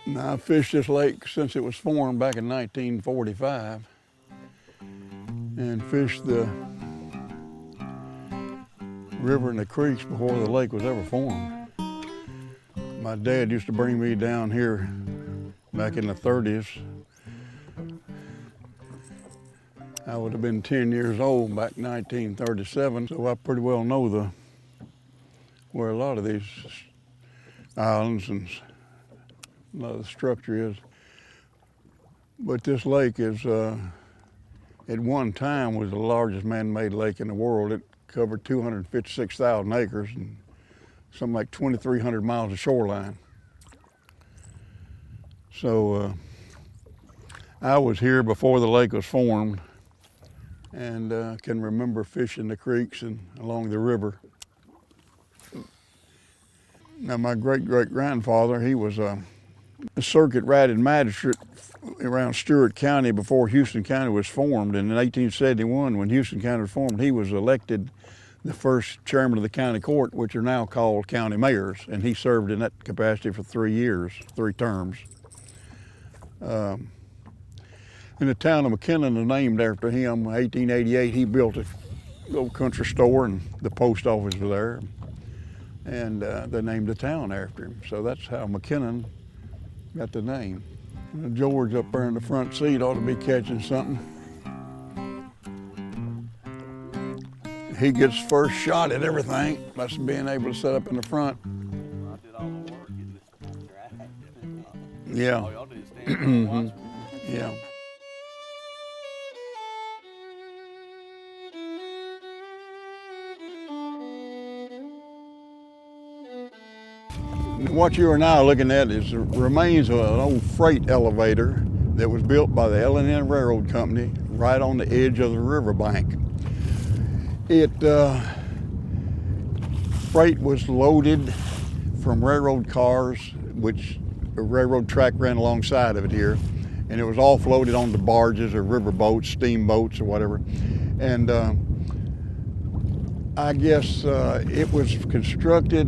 Now, I fished this lake since it was formed back in 1945 and fished the river and the creeks before the lake was ever formed. My dad used to bring me down here back in the 30s. I would have been 10 years old back in 1937, so I pretty well know where a lot of these islands and a lot of the structure is. But this lake is, at one time, was the largest man-made lake in the world. It covered 256,000 acres and something like 2,300 miles of shoreline. So I was here before the lake was formed and can remember fishing the creeks and along the river. Now, my great-great-grandfather, he was a circuit riding magistrate around Stewart County before Houston County was formed. And in 1871, when Houston County was formed, he was elected the first chairman of the county court, which are now called county mayors. And he served in that capacity for 3 years, 3 terms. And the town of McKinnon is named after him. In 1888, he built a little country store and the post office was there. And they named the town after him. So that's how McKinnon got the name. George up there in the front seat ought to be catching something. He gets first shot at everything by being able to set up in the front. I did all the work in this track. Yeah. All y'all did is stand there and watch me. Yeah. What you are now looking at is the remains of an old freight elevator that was built by the L&N Railroad Company right on the edge of the riverbank. Freight was loaded from railroad cars, which a railroad track ran alongside of it here, and it was offloaded onto barges or river boats, steamboats or whatever. And I guess it was constructed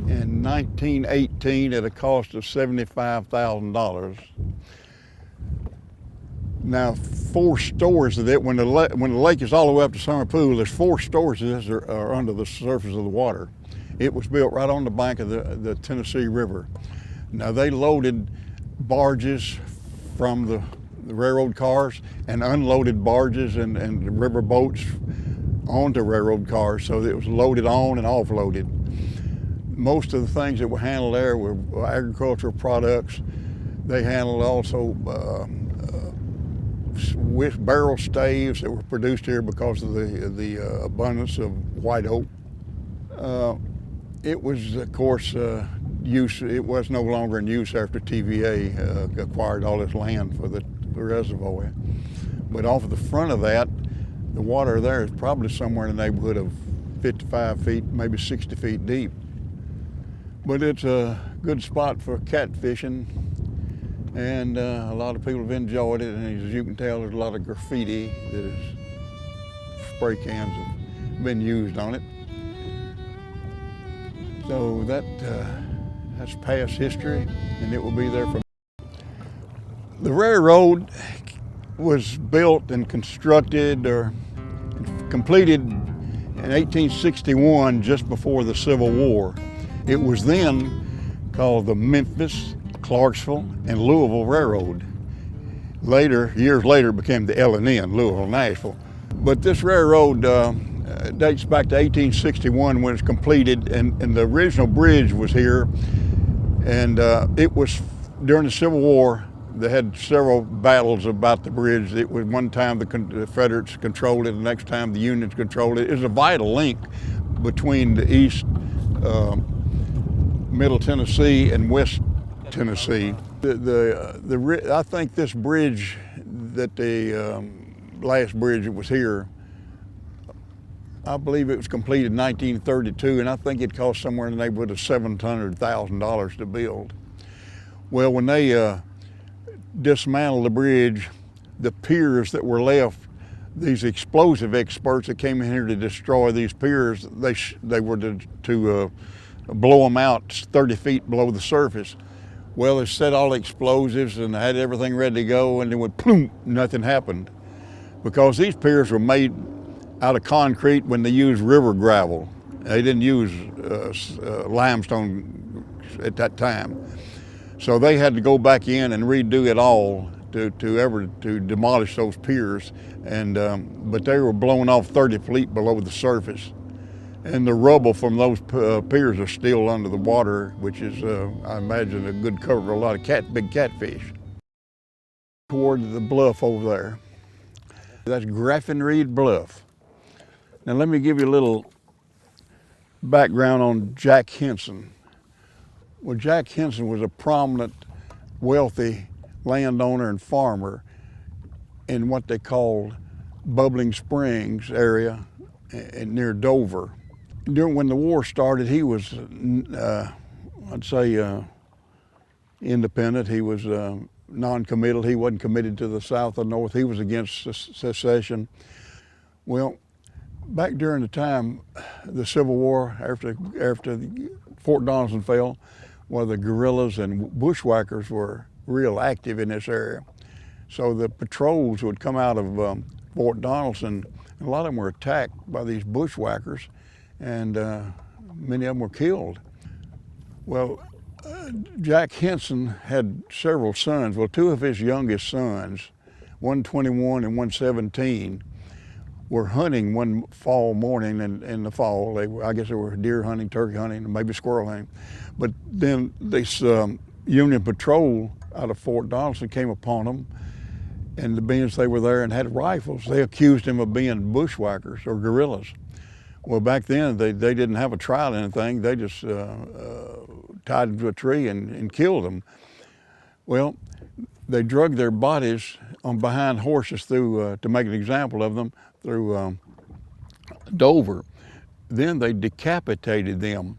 in 1918 at a cost of $75,000. Now, 4 stories of it, when the lake is all the way up to Summer Pool, there's 4 stories of this are under the surface of the water. It was built right on the bank of the Tennessee River. Now, they loaded barges from the railroad cars and unloaded barges and river boats onto railroad cars, so that it was loaded on and offloaded. Most of the things that were handled there were agricultural products. They handled also barrel staves that were produced here because of the abundance of white oak. It was, of course, it was no longer in use after TVA acquired all this land for the reservoir. But off of the front of that, the water there is probably somewhere in the neighborhood of 55 feet, maybe 60 feet deep. But it's a good spot for catfishing, and a lot of people have enjoyed it. And as you can tell, there's a lot of graffiti that is, spray cans have been used on it. So that's past history, and it will be there for. The railroad was built and constructed or completed in 1861, just before the Civil War. It was then called the Memphis, Clarksville, and Louisville Railroad. Years later, it became the L&N, Louisville, Nashville. But this railroad dates back to 1861 when it's completed, and the original bridge was here. And it was during the Civil War. They had several battles about the bridge. It was one time the Confederates controlled it, the next time the Unions controlled it. It was a vital link between the East, Middle Tennessee and West Tennessee. I think this bridge, that the last bridge that was here, I believe it was completed in 1932, and I think it cost somewhere in the neighborhood of $700,000 to build. Well, when they dismantled the bridge, the piers that were left, these explosive experts that came in here to destroy these piers, they were to blow them out 30 feet below the surface. Well, they set all the explosives and had everything ready to go, and then went ploom, nothing happened. Because these piers were made out of concrete when they used river gravel. They didn't use limestone at that time. So they had to go back in and redo it all to demolish those piers. And but they were blown off 30 feet below the surface. And the rubble from those piers are still under the water, which is, I imagine, a good cover for a lot of big catfish. Toward the bluff over there. That's Graffin Reed Bluff. Now let me give you a little background on Jack Henson. Well, Jack Henson was a prominent, wealthy landowner and farmer in what they called Bubbling Springs area near Dover. When the war started, he was, I'd say, independent. He was non-committal. He wasn't committed to the South or North. He was against secession. Well, back during the time, the Civil War, after Fort Donelson fell, well, the guerrillas and bushwhackers were real active in this area. So the patrols would come out of Fort Donelson, and a lot of them were attacked by these bushwhackers, and many of them were killed. Well, Jack Henson had several sons. Well, two of his youngest sons, one 21 and one 17, were hunting one fall morning in the fall. I guess they were deer hunting, turkey hunting, maybe squirrel hunting. But then this Union patrol out of Fort Donelson came upon them, and being they were there and had rifles, they accused him of being bushwhackers or guerrillas. Well, back then they didn't have a trial or anything. They just tied them to a tree and killed them. Well, they drug their bodies on behind horses through to make an example of them through Dover. Then they decapitated them.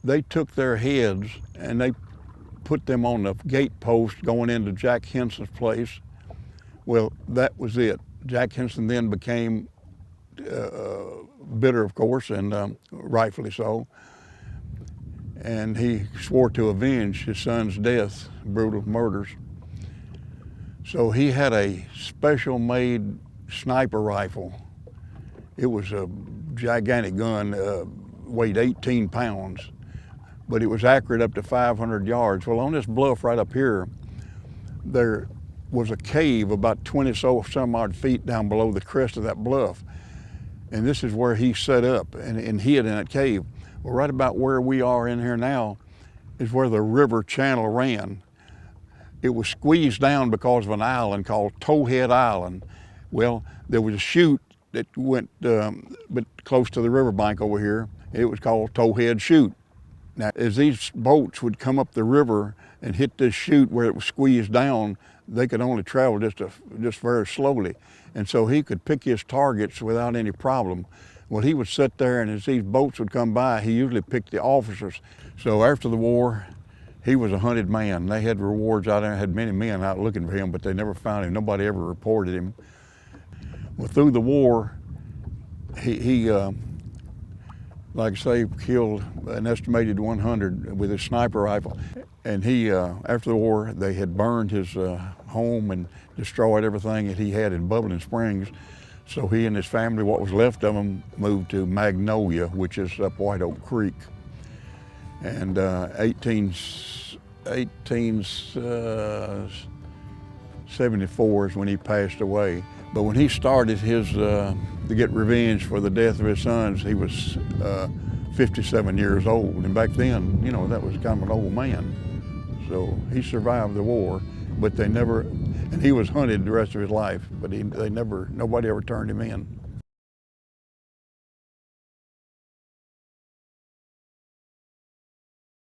They took their heads and they put them on the gate post going into Jack Henson's place. Well, that was it. Jack Henson then became bitter, of course, and rightfully so. And he swore to avenge his son's death, brutal murders. So he had a special made sniper rifle. It was a gigantic gun, weighed 18 pounds, but it was accurate up to 500 yards. Well, on this bluff right up here, there was a cave about 20 some odd feet down below the crest of that bluff. And this is where he set up and hid in that cave. Well, right about where we are in here now is where the river channel ran. It was squeezed down because of an island called Towhead Island. Well, there was a chute that went but close to the riverbank over here. It was called Towhead Chute. Now, as these boats would come up the river and hit this chute where it was squeezed down, they could only travel just very slowly. And so he could pick his targets without any problem. Well, he would sit there, and as these boats would come by, he usually picked the officers. So after the war, he was a hunted man. They had rewards out there, had many men out looking for him, but they never found him. Nobody ever reported him. Well, through the war, he like I say, killed an estimated 100 with his sniper rifle. And he, after the war, they had burned his home and destroyed everything that he had in Bubbling Springs. So he and his family, what was left of them, moved to Magnolia, which is up White Oak Creek. And 1874 is when he passed away. But when he started his, to get revenge for the death of his sons, he was 57 years old. And back then, you know, that was kind of an old man. So he survived the war, but they never, and he was hunted the rest of his life, but nobody ever turned him in.